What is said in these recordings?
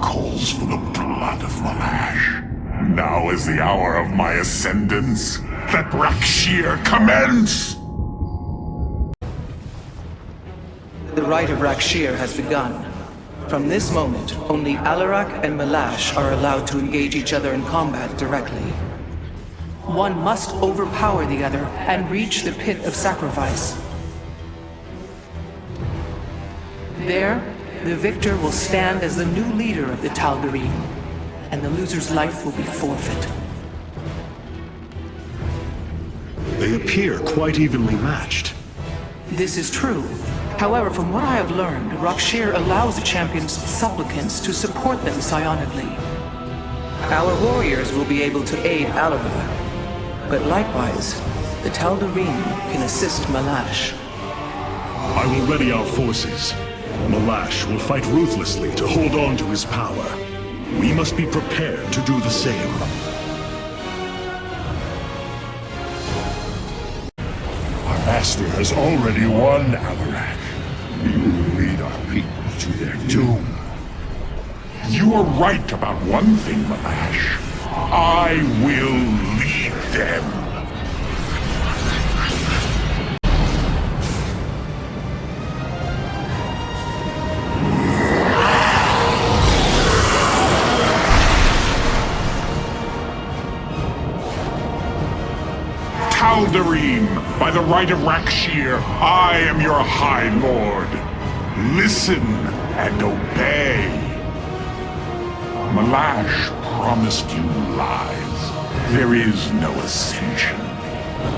calls for the blood of Malash. Now is the hour of my ascendance. Let Rakshir commence! The rite of Rakshir has begun. From this moment, only Alarak and Malash are allowed to engage each other in combat directly. One must overpower the other and reach the pit of sacrifice. There, the victor will stand as the new leader of the Tal'Darim, and the loser's life will be forfeit. They appear quite evenly matched. This is true. However, from what I have learned, Rakshir allows the champion's supplicants to support them psionically. Our warriors will be able to aid Alarak, but likewise, the Tal'Darim can assist Malash. I will ready our forces. Malash will fight ruthlessly to hold on to his power. We must be prepared to do the same. Our master has already won, Alarak. We will lead our people to their doom. You are right about one thing, Malash. I will lead them. Tal'Darim, by the right of Rakshir, I am your High Lord. Listen and obey. Malash promised you lies. There is no ascension.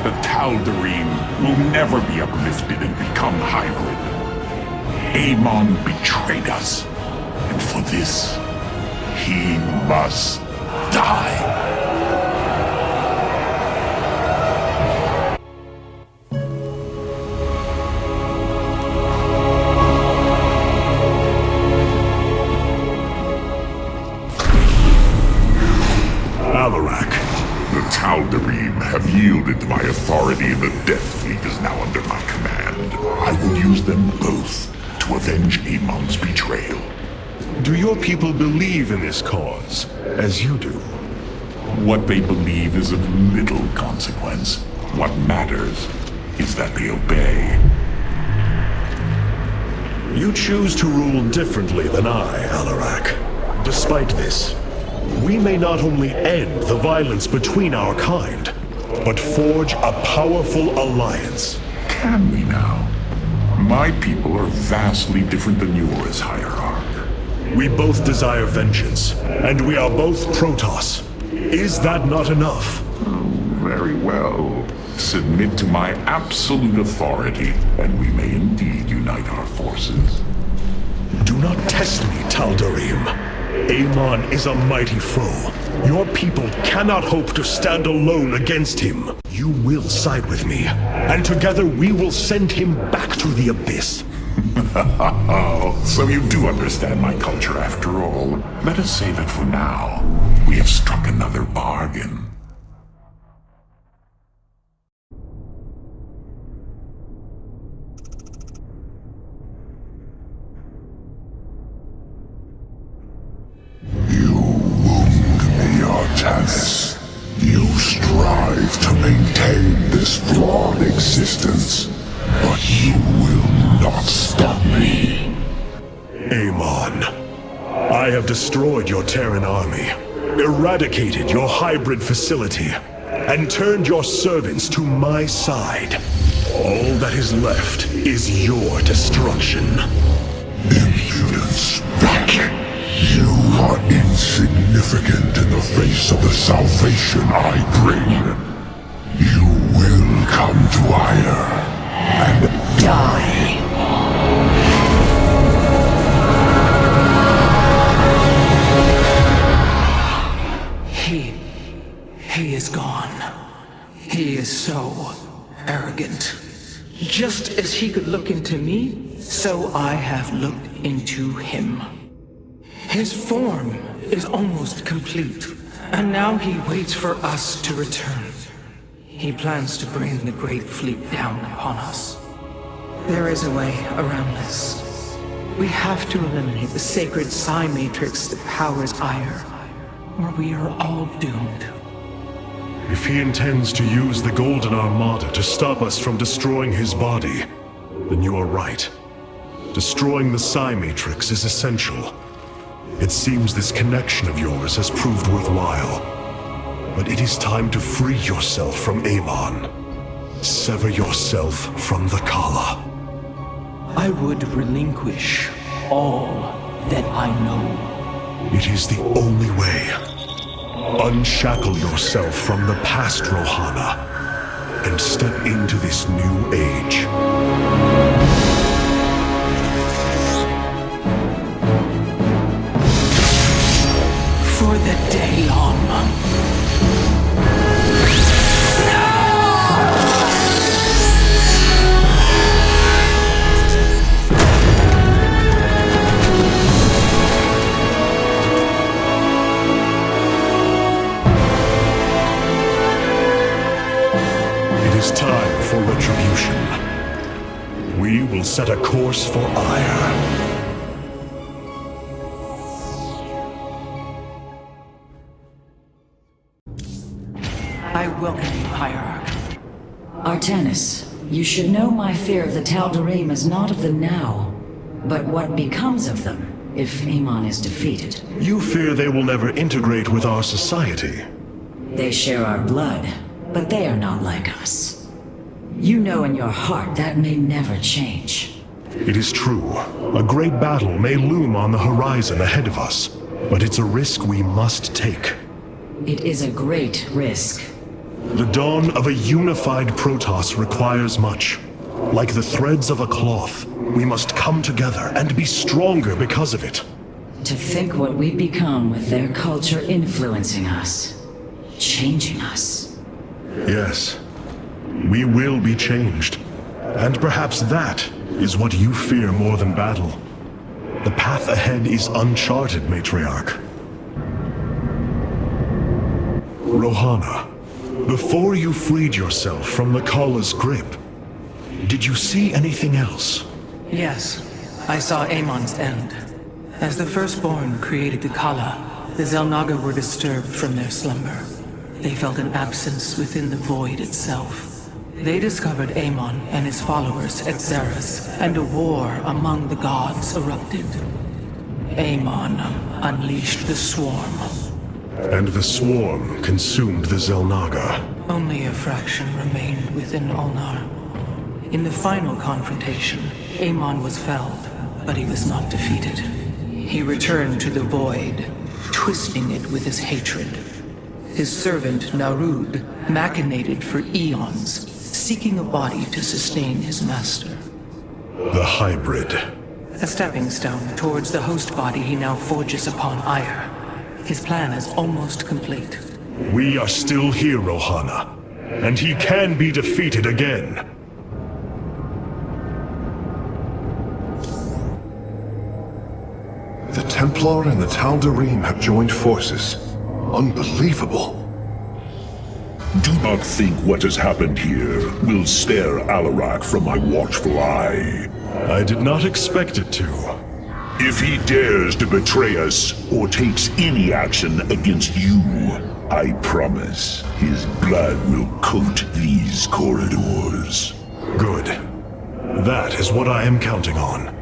The Tal'Darim will never be uplifted and become hybrid. Amon betrayed us, and for this, he must die. The Tal'Darim have yielded to my authority, and the Death Fleet is now under my command. I will use them both to avenge Amon's betrayal. Do your people believe in this cause, as you do? What they believe is of little consequence. What matters is that they obey. You choose to rule differently than I, Alarak. Despite this, we may not only end the violence between our kind, but forge a powerful alliance. Can we now? My people are vastly different than yours, Hierarch. We both desire vengeance, and we are both Protoss. Is that not enough? Very well. Submit to my absolute authority, and we may indeed unite our forces. Do not test me, Tal'Darim. Amon is a mighty foe. Your people cannot hope to stand alone against him. You will side with me, and together we will send him back to the abyss. So you do understand my culture after all. Let us say that for now, we have struck another bargain. You strive to maintain this flawed existence, but you will not stop me. Amon, I have destroyed your Terran army, eradicated your hybrid facility, and turned your servants to my side. All that is left is your destruction. Impudence back! You are insignificant in the face of the salvation I bring. You will come to Ire and die. He is gone. He is so arrogant. Just as he could look into me, so I have looked into him. His form is almost complete, and now he waits for us to return. He plans to bring the Great Fleet down upon us. There is a way around this. We have to eliminate the sacred psi matrix that powers Ire, or we are all doomed. If he intends to use the Golden Armada to stop us from destroying his body, then you are right. Destroying the psi matrix is essential. It seems this connection of yours has proved worthwhile. But it is time to free yourself from Amon. Sever yourself from the Kala. I would relinquish all that I know. It is the only way. Unshackle yourself from the past, Rohana, and step into this new age. For the Daylon. It is time for retribution. We will set a course for Ire. I welcome you, Hierarch. Artanis, you should know my fear of the Tal'Darim is not of the now, but what becomes of them if Amon is defeated. You fear they will never integrate with our society. They share our blood, but they are not like us. You know in your heart that may never change. It is true. A great battle may loom on the horizon ahead of us, but it's a risk we must take. It is a great risk. The dawn of a unified Protoss requires much. Like the threads of a cloth, we must come together and be stronger because of it. To think what we become with their culture influencing us, changing us. Yes, we will be changed. And perhaps that is what you fear more than battle. The path ahead is uncharted, Matriarch. Rohana, before you freed yourself from the Kala's grip, did you see anything else? Yes, I saw Amon's end. As the Firstborn created the Kala, the Xel'Naga were disturbed from their slumber. They felt an absence within the void itself. They discovered Amon and his followers at Xeris, and a war among the gods erupted. Amon unleashed the Swarm. And the Swarm consumed the Xel'Naga. Only a fraction remained within Ulnar. In the final confrontation, Amon was felled, but he was not defeated. He returned to the void, twisting it with his hatred. His servant, Narud, machinated for eons, seeking a body to sustain his master. The hybrid. A stepping stone towards the host body he now forges upon Ire. His plan is almost complete. We are still here, Rohana, and he can be defeated again. The Templar and the Tal'Darim have joined forces. Unbelievable. Do not think what has happened here will spare Alarak from my watchful eye. I did not expect it to. If he dares to betray us or takes any action against you, I promise his blood will coat these corridors. Good. That is what I am counting on.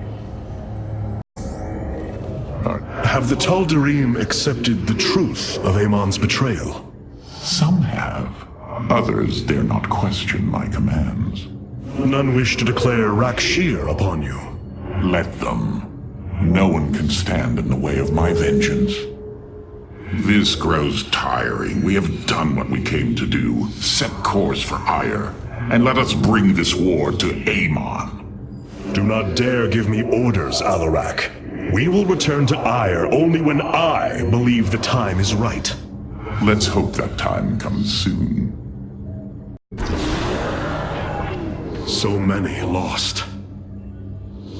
Have the Tal'Darim accepted the truth of Amon's betrayal? Some have. Others dare not question my commands. None wish to declare Rakshir upon you. Let them. No one can stand in the way of my vengeance. This grows tiring. We have done what we came to do. Set course for Ire, and let us bring this war to Amon. Do not dare give me orders, Alarak. We will return to Ire only when I believe the time is right. Let's hope that time comes soon. So many lost.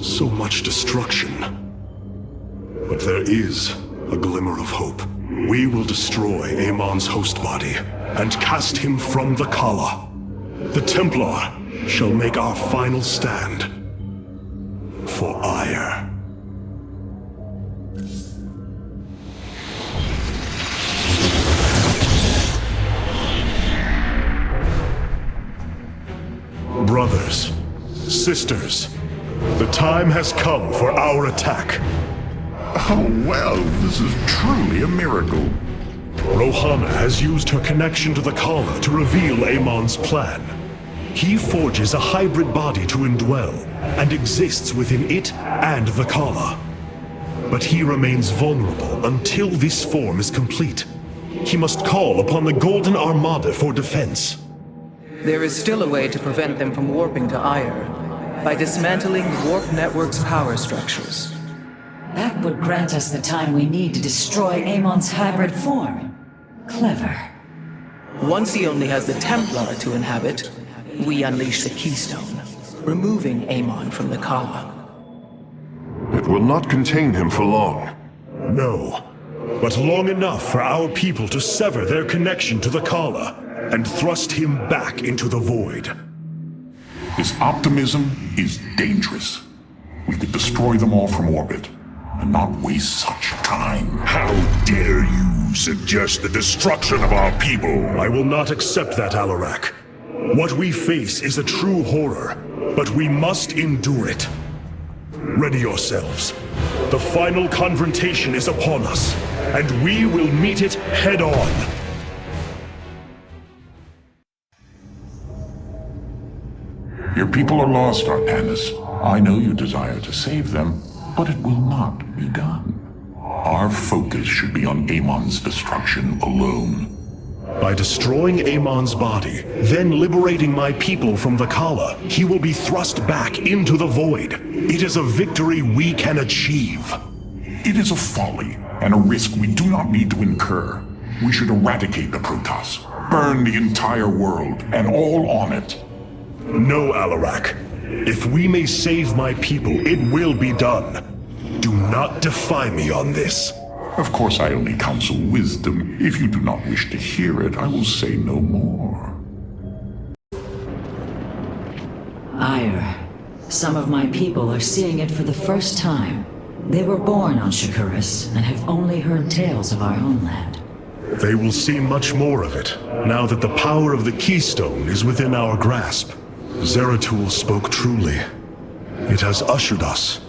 So much destruction. But there is a glimmer of hope. We will destroy Amon's host body and cast him from the Kala. The Templar shall make our final stand for Ire. Brothers, sisters, the time has come for our attack. Oh, well, this is truly a miracle. Rohana has used her connection to the Kala to reveal Amon's plan. He forges a hybrid body to indwell, and exists within it and the Kala. But he remains vulnerable until this form is complete. He must call upon the Golden Armada for defense. There is still a way to prevent them from warping to Ire, by dismantling the warp network's power structures. That would grant us the time we need to destroy Amon's hybrid form. Clever. Once he only has the Templar to inhabit, we unleash the Keystone, removing Amon from the Kala. It will not contain him for long. No, but long enough for our people to sever their connection to the Kala and thrust him back into the void. His optimism is dangerous. We could destroy them all from orbit, and not waste such time. How dare you suggest the destruction of our people? I will not accept that, Alarak. What we face is a true horror, but we must endure it. Ready yourselves. The final confrontation is upon us, and we will meet it head-on. Your people are lost, Artanis. I know you desire to save them, but it will not be done. Our focus should be on Amon's destruction alone. By destroying Amon's body, then liberating my people from the Kala, he will be thrust back into the void. It is a victory we can achieve. It is a folly and a risk we do not need to incur. We should eradicate the Protoss, burn the entire world, and all on it. No, Alarak. If we may save my people, it will be done. Do not defy me on this. Of course, I only counsel wisdom. If you do not wish to hear it, I will say no more. Ire. Some of my people are seeing it for the first time. They were born on Shakuras and have only heard tales of our homeland. They will see much more of it, now that the power of the Keystone is within our grasp. Zeratul spoke truly. It has ushered us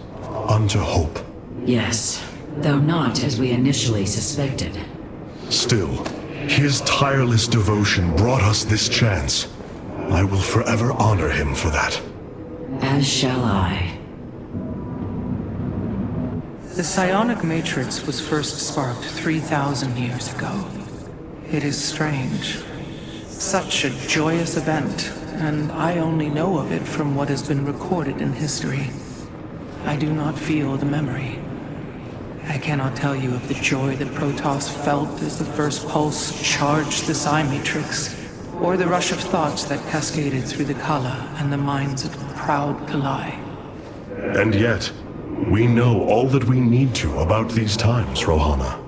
unto hope. Yes, though not as we initially suspected. Still, his tireless devotion brought us this chance. I will forever honor him for that. As shall I. The psionic matrix was first sparked 3,000 years ago. It is strange. Such a joyous event, and I only know of it from what has been recorded in history. I do not feel the memory. I cannot tell you of the joy that Protoss felt as the first pulse charged the psi matrix, or the rush of thoughts that cascaded through the Kala and the minds of proud Kalai. And yet, we know all that we need to about these times, Rohana.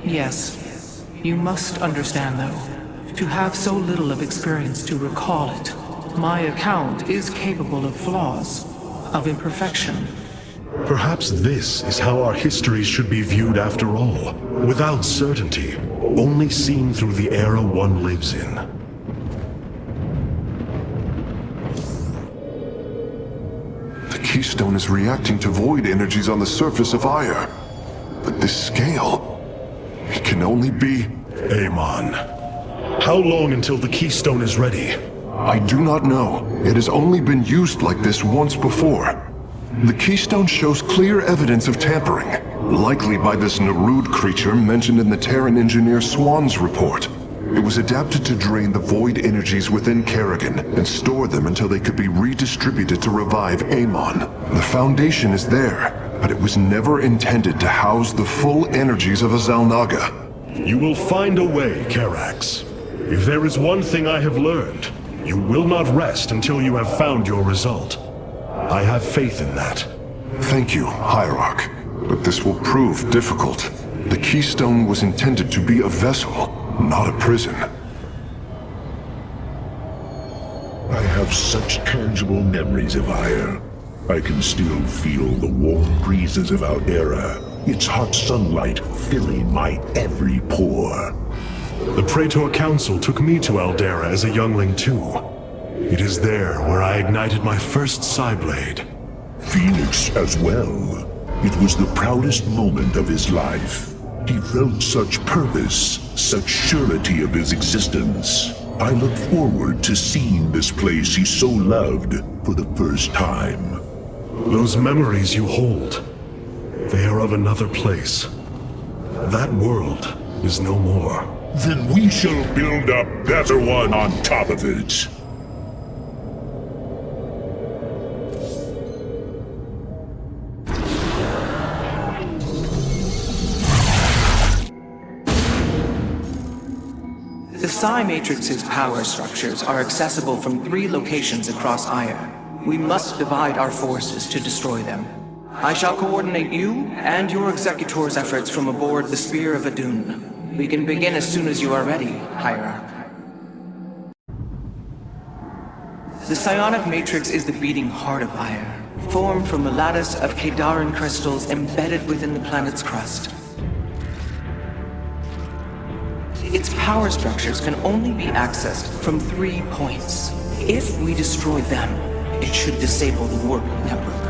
Yes. You must understand, though, to have so little of experience to recall it, my account is capable of flaws, of imperfection. Perhaps this is how our histories should be viewed after all, without certainty, only seen through the era one lives in. The Keystone is reacting to void energies on the surface of Ire. But this scale... it can only be... Amon. How long until the Keystone is ready? I do not know. It has only been used like this once before. The Keystone shows clear evidence of tampering, likely by this Narud creature mentioned in the Terran engineer Swan's report. It was adapted to drain the void energies within Kerrigan and store them until they could be redistributed to revive Amon. The foundation is there, but it was never intended to house the full energies of a Zalnaga. You will find a way, Karax. If there is one thing I have learned, you will not rest until you have found your result. I have faith in that. Thank you, Hierarch. But this will prove difficult. The Keystone was intended to be a vessel, not a prison. I have such tangible memories of Ire. I can still feel the warm breezes of Aldera, its hot sunlight filling my every pore. The Praetor Council took me to Aldera as a youngling too. It is there where I ignited my first Psyblade. Phoenix as well. It was the proudest moment of his life. He felt such purpose, such surety of his existence. I look forward to seeing this place he so loved for the first time. Those memories you hold, they are of another place. That world is no more. Then we shall build a better one on top of it. The Psi Matrix's power structures are accessible from 3 locations across Ire. We must divide our forces to destroy them. I shall coordinate you and your Executor's efforts from aboard the Spear of Adun. We can begin as soon as you are ready, Hierarch. The Psionic Matrix is the beating heart of Ire, formed from a lattice of Kadaran crystals embedded within the planet's crust. Its power structures can only be accessed from 3 points. If we destroy them, it should disable the warp network.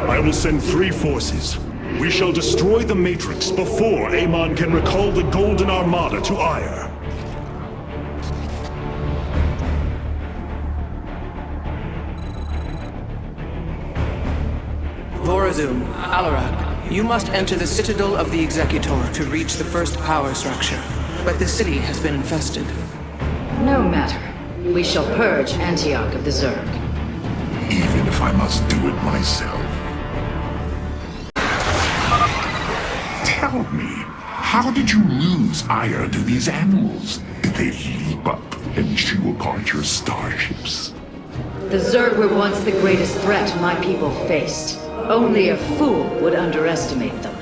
I will send 3 forces. We shall destroy the Matrix before Amon can recall the Golden Armada to Ire. Vorazun, Alarak, you must enter the Citadel of the Executor to reach the first power structure. But the city has been infested. No matter. We shall purge Antioch of the Zerg. Even if I must do it myself. Tell me, how did you lose ire to these animals? Did they leap up and chew apart your starships? The Zerg were once the greatest threat my people faced. Only a fool would underestimate them.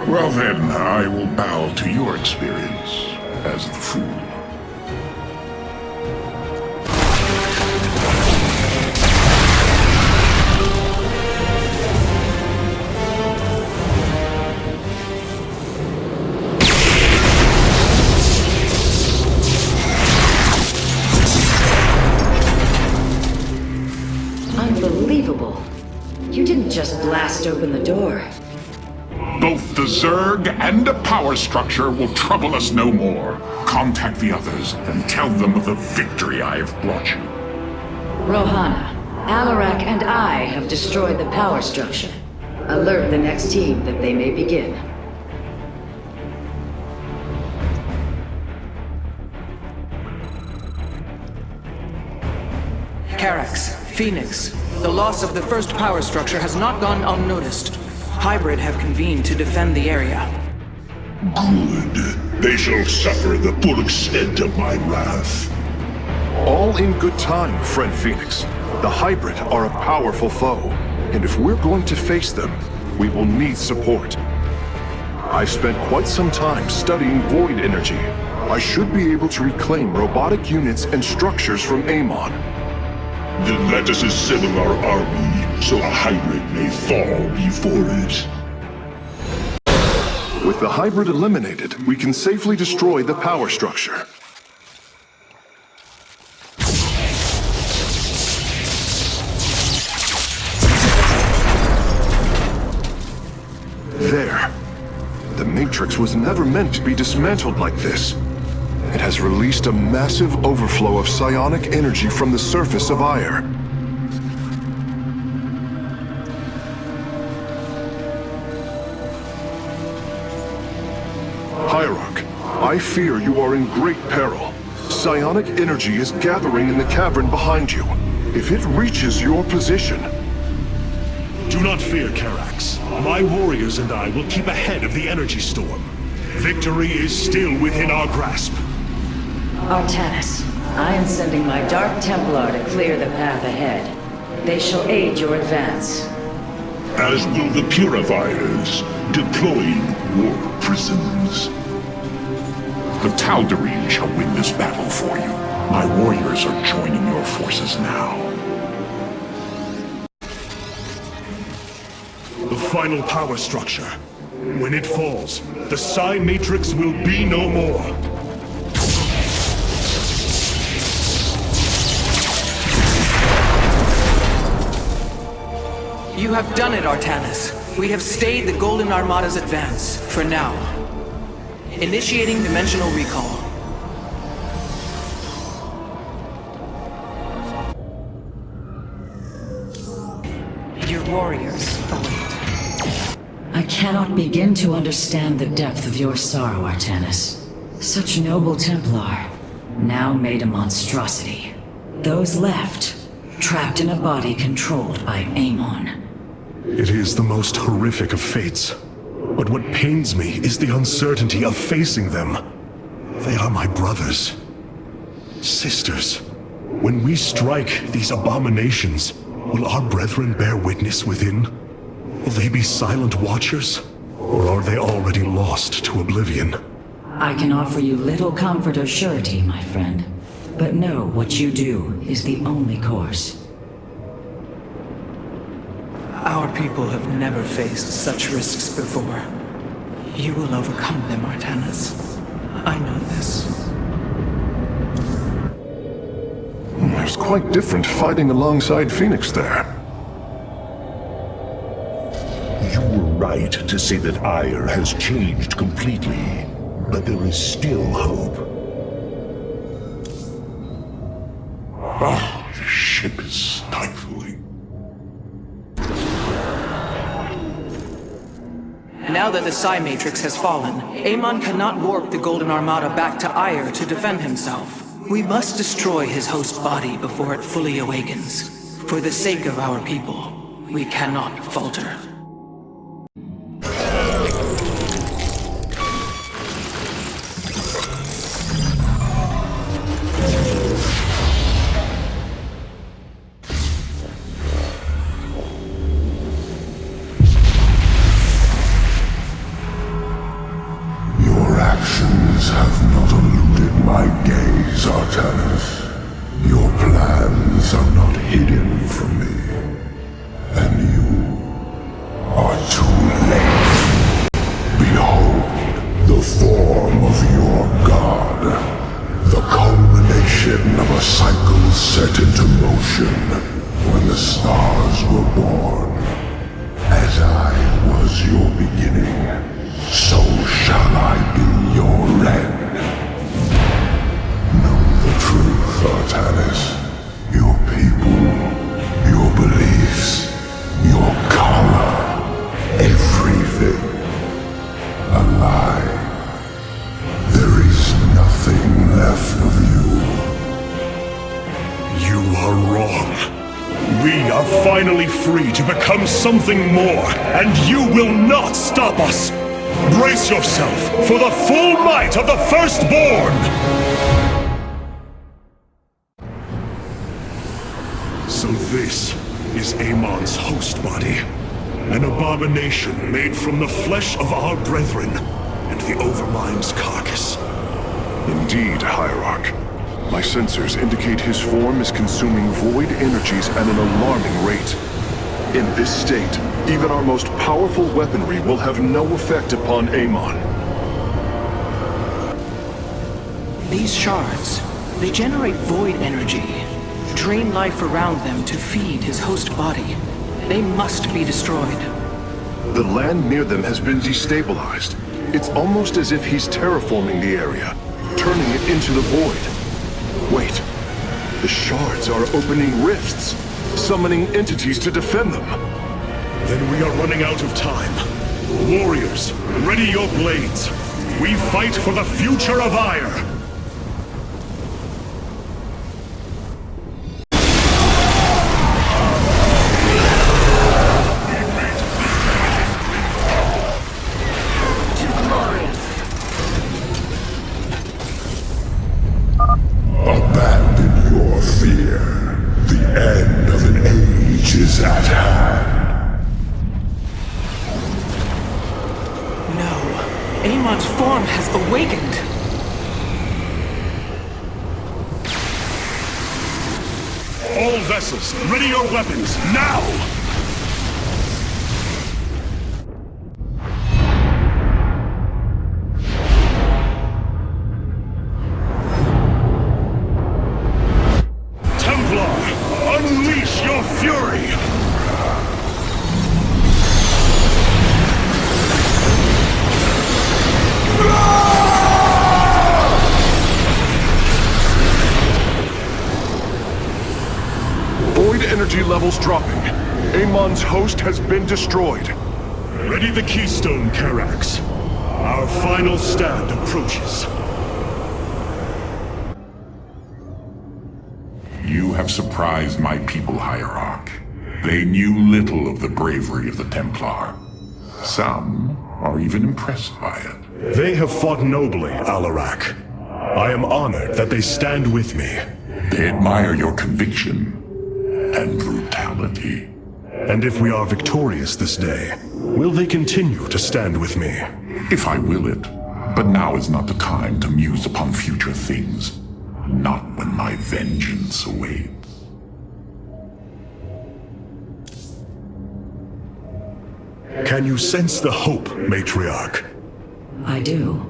Well then, I will bow to your experience as the fool. Unbelievable. You didn't just blast open the door. Both the Zerg and the power structure will trouble us no more. Contact the others and tell them of the victory I have brought you. Rohana, Alarak and I have destroyed the power structure. Alert the next team that they may begin. Carax, Phoenix, the loss of the first power structure has not gone unnoticed. Hybrid have convened to defend the area. Good. They shall suffer the full extent of my wrath. All in good time, friend Phoenix. The Hybrid are a powerful foe, and if we're going to face them, we will need support. I've spent quite some time studying void energy. I should be able to reclaim robotic units and structures from Amon. Then let us assemble our army, so a hybrid may fall before it. With the Hybrid eliminated, we can safely destroy the power structure. There. The Matrix was never meant to be dismantled like this. It has released a massive overflow of psionic energy from the surface of Ire. Hierarch, I fear you are in great peril. Psionic energy is gathering in the cavern behind you. If it reaches your position... Do not fear, Carax. My warriors and I will keep ahead of the energy storm. Victory is still within our grasp. Artanis, I am sending my Dark Templar to clear the path ahead. They shall aid your advance. As will the Purifiers, deploying warp prisms. The Tal'Darim shall win this battle for you. My warriors are joining your forces now. The final power structure. When it falls, the Psi Matrix will be no more. You have done it, Artanis. We have stayed the Golden Armada's advance, for now. Initiating dimensional recall. Your warriors await. I cannot begin to understand the depth of your sorrow, Artanis. Such noble Templar, now made a monstrosity. Those left, trapped in a body controlled by Amon. It is the most horrific of fates. But what pains me is the uncertainty of facing them. They are my brothers. Sisters. When we strike these abominations, will our brethren bear witness within? Will they be silent watchers? Or are they already lost to oblivion? I can offer you little comfort or surety, my friend. But know what you do is the only course. Our people have never faced such risks before. You will overcome them, Artanis. I know this. It was quite different fighting alongside Phoenix there. You were right to say that Ire has changed completely, but there is still hope. Ah, the ship is stifling. Now that the Psi Matrix has fallen, Amon cannot warp the Golden Armada back to Ire to defend himself. We must destroy his host body before it fully awakens. For the sake of our people, we cannot falter. Have not eluded my gaze, Artanis. Your plans are not hidden from me. And you are too late. Behold, the form of your god. The culmination of a cycle set into motion when the stars were born. As I was your beginning, so shall I be your end. Know the truth, Artanis. Your people, your beliefs, your color, everything. A lie. There is nothing left of you. You are wrong. We are finally free to become something more, and you will not stop us! Brace yourself for the full might of the Firstborn! So this is Amon's host body. An abomination made from the flesh of our brethren and the Overmind's carcass. Indeed, Hierarch. My sensors indicate his form is consuming void energies at an alarming rate. In this state, even our most powerful weaponry will have no effect upon Amon. These shards, they generate void energy, drain life around them to feed his host body. They must be destroyed. The land near them has been destabilized. It's almost as if he's terraforming the area, turning it into the void. Wait, the shards are opening rifts, summoning entities to defend them. Then we are running out of time. Warriors, ready your blades. We fight for the future of Ire. Abandon your fear. The end of an age is at hand. No, Amon's form has awakened. All vessels, ready your weapons, now! Templar, unleash your fury! Void energy levels dropping. Amon's host has been destroyed. Ready the keystone, Karax. Our final stand approaches. You have surprised my people, Hierarch. They knew little of the bravery of the Templar. Some are even impressed by it. They have fought nobly, Alarak. I am honored that they stand with me. They admire your conviction and brutality. And if we are victorious this day, will they continue to stand with me? If I will it. But now is not the time to muse upon future things. Not when my vengeance awaits. Can you sense the hope, Matriarch? I do.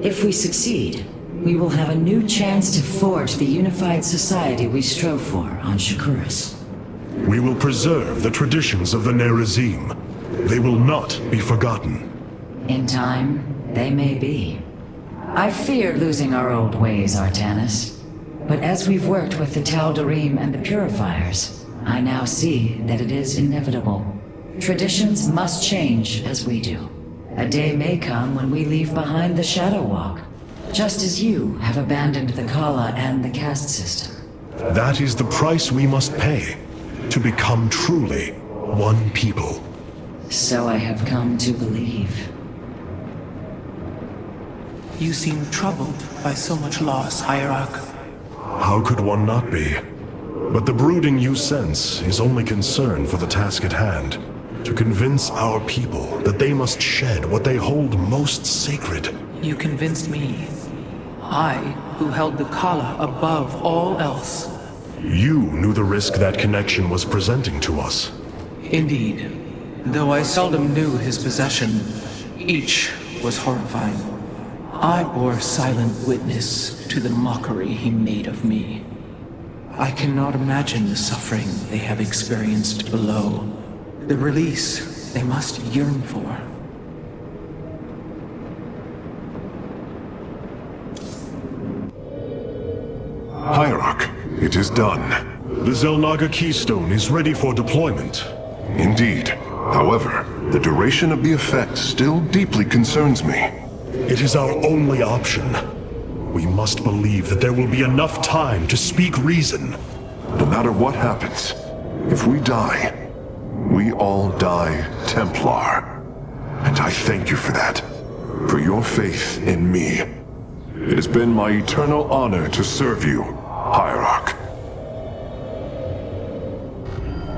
If we succeed, we will have a new chance to forge the unified society we strove for on Shakuras. We will preserve the traditions of the Nerazim. They will not be forgotten. In time, they may be. I feared losing our old ways, Artanis. But as we've worked with the Tal'Darim and the Purifiers, I now see that it is inevitable. Traditions must change as we do. A day may come when we leave behind the Shadow Walk, just as you have abandoned the Kala and the caste system. That is the price we must pay to become truly one people. So I have come to believe. You seem troubled by so much loss, Hierarch. How could one not be? But the brooding you sense is only concern for the task at hand. To convince our people that they must shed what they hold most sacred. You convinced me. I, who held the Kala above all else. You knew the risk that connection was presenting to us. Indeed. Though I seldom knew his possession, each was horrifying. I bore silent witness to the mockery he made of me. I cannot imagine the suffering they have experienced below. The release they must yearn for. Hierarch, it is done. The Zelnaga Keystone is ready for deployment. Indeed. However, the duration of the effect still deeply concerns me. It is our only option. We must believe that there will be enough time to speak reason. No matter what happens, if we die, we all die Templar. And I thank you for that. For your faith in me. It has been my eternal honor to serve you, Hierarch.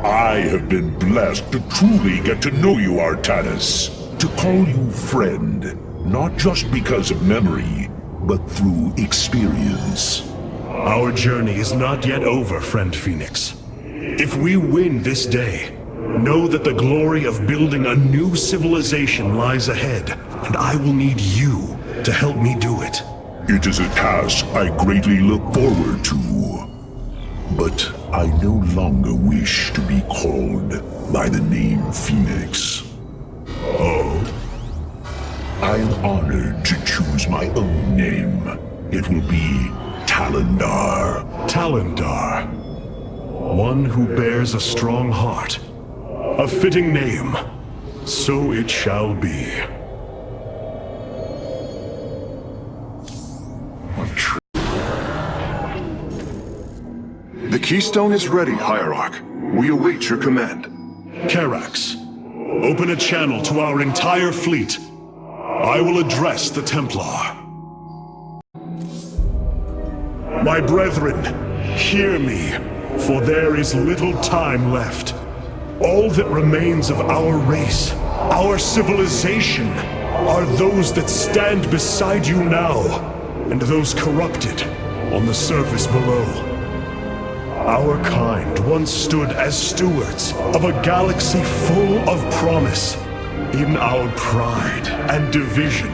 I have been blessed to truly get to know you, Artanis. To call you friend, not just because of memory, but through experience. Our journey is not yet over, friend Phoenix. If we win this day, know that the glory of building a new civilization lies ahead, and I will need you to help me do it. It is a task I greatly look forward to. But I no longer wish to be called by the name Phoenix. Oh? I am honored to choose my own name. It will be Talendar. Talendar. One who bears a strong heart. A fitting name. So it shall be. The Keystone is ready, Hierarch. We await your command. Karax, open a channel to our entire fleet. I will address the Templar. My brethren, hear me, for there is little time left. All that remains of our race, our civilization, are those that stand beside you now, and those corrupted on the surface below. Our kind once stood as stewards of a galaxy full of promise. In our pride and division,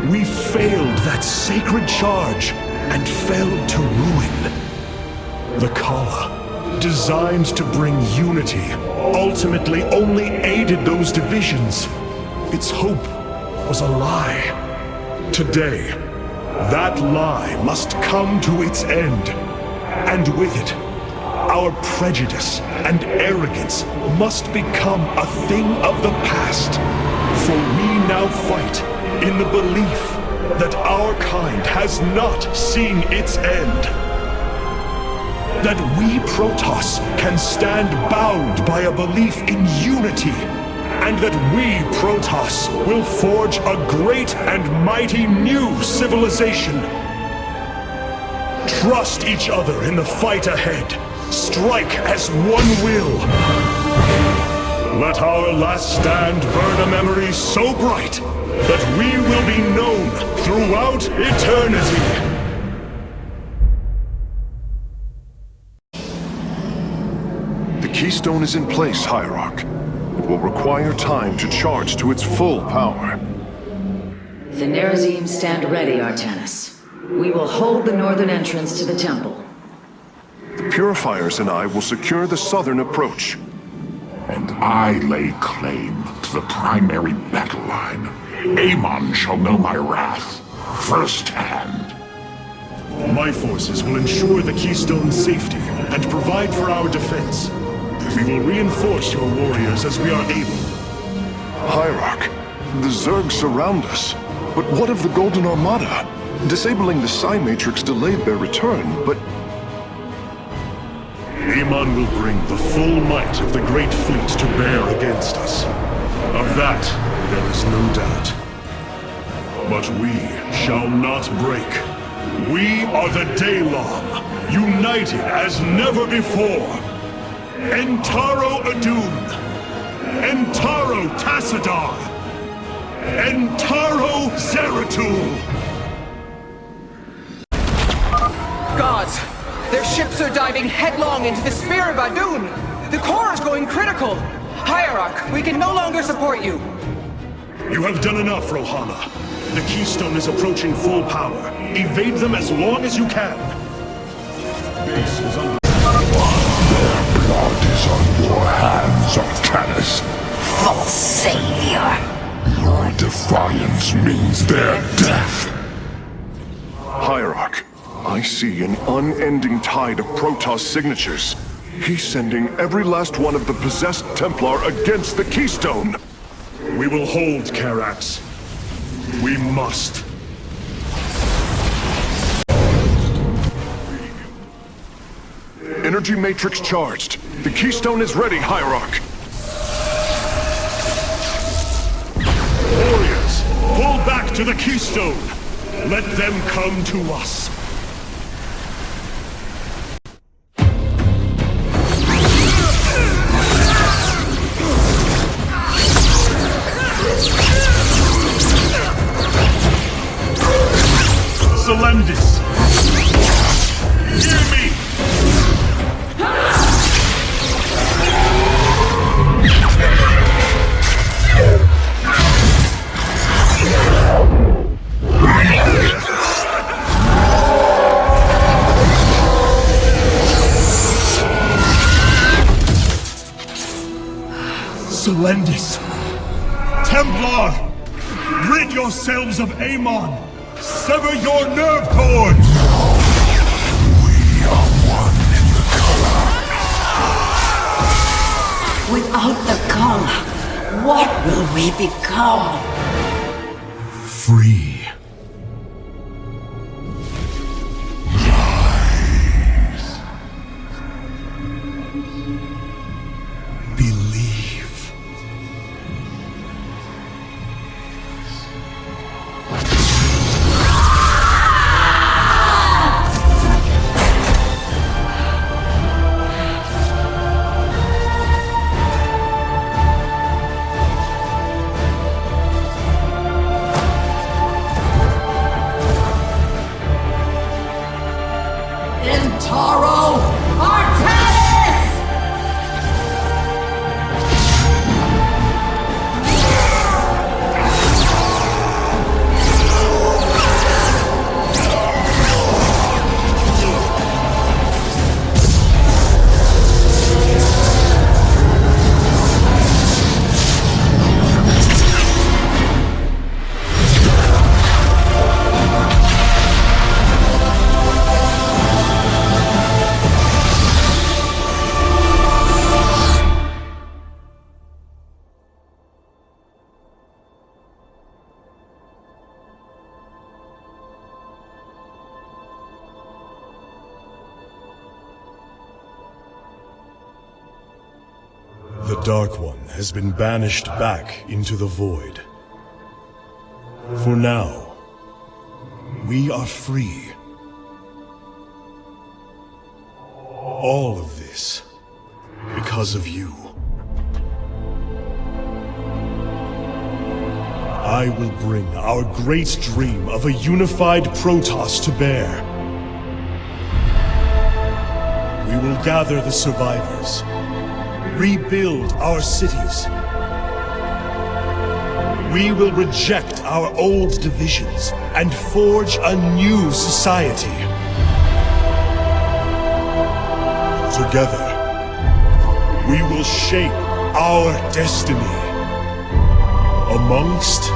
we failed that sacred charge and failed to ruin. The Kala, designed to bring unity, ultimately only aided those divisions. Its hope was a lie. Today, that lie must come to its end. And with it, our prejudice and arrogance must become a thing of the past. For we now fight in the belief that our kind has not seen its end. That we Protoss can stand bound by a belief in unity, and that we Protoss will forge a great and mighty new civilization. Trust each other in the fight ahead. Strike as one will. Let our last stand burn a memory so bright that we will be known throughout eternity. The keystone is in place, Hierarch. It will require time to charge to its full power. The Nerazim stand ready, Artanis. We will hold the northern entrance to the temple. The Purifiers and I will secure the southern approach. And I lay claim to the primary battle line. Amon shall know my wrath firsthand. My forces will ensure the keystone's safety and provide for our defense. We will reinforce your warriors as we are able. Hierarch, the Zerg surround us. But what of the Golden Armada? Disabling the Psi Matrix delayed their return, but... Amon will bring the full might of the Great Fleet to bear against us. Of that, there is no doubt. But we shall not break. We are the Daylon, united as never before. Entaro Adun, Entaro Tassadar, Entaro Zeratul. Gods! Their ships are diving headlong into the Spear of Adun! The core is going critical! Hierarch, we can no longer support you! You have done enough, Rohana. The keystone is approaching full power. Evade them as long as you can. Base is under... Their blood is on your hands, Artanis. False savior. Your defiance means their death. Hierarch, I see an unending tide of Protoss signatures. He's sending every last one of the possessed Templar against the keystone. We will hold Karax. We must. Energy matrix charged. The keystone is ready, Hierarch. Warriors, pull back to the keystone. Let them come to us. Selendis! Hear me! Selendis! Templar! Rid yourselves of Amon! Sever your nerve cords! We are one in the color. Without the color, what will we become? Free. Rise. Believe. The Dark One has been banished back into the void. For now, we are free. All of this because of you. I will bring our great dream of a unified Protoss to bear. We will gather the survivors, rebuild our cities. We will reject our old divisions and forge a new society. Together, we will shape our destiny amongst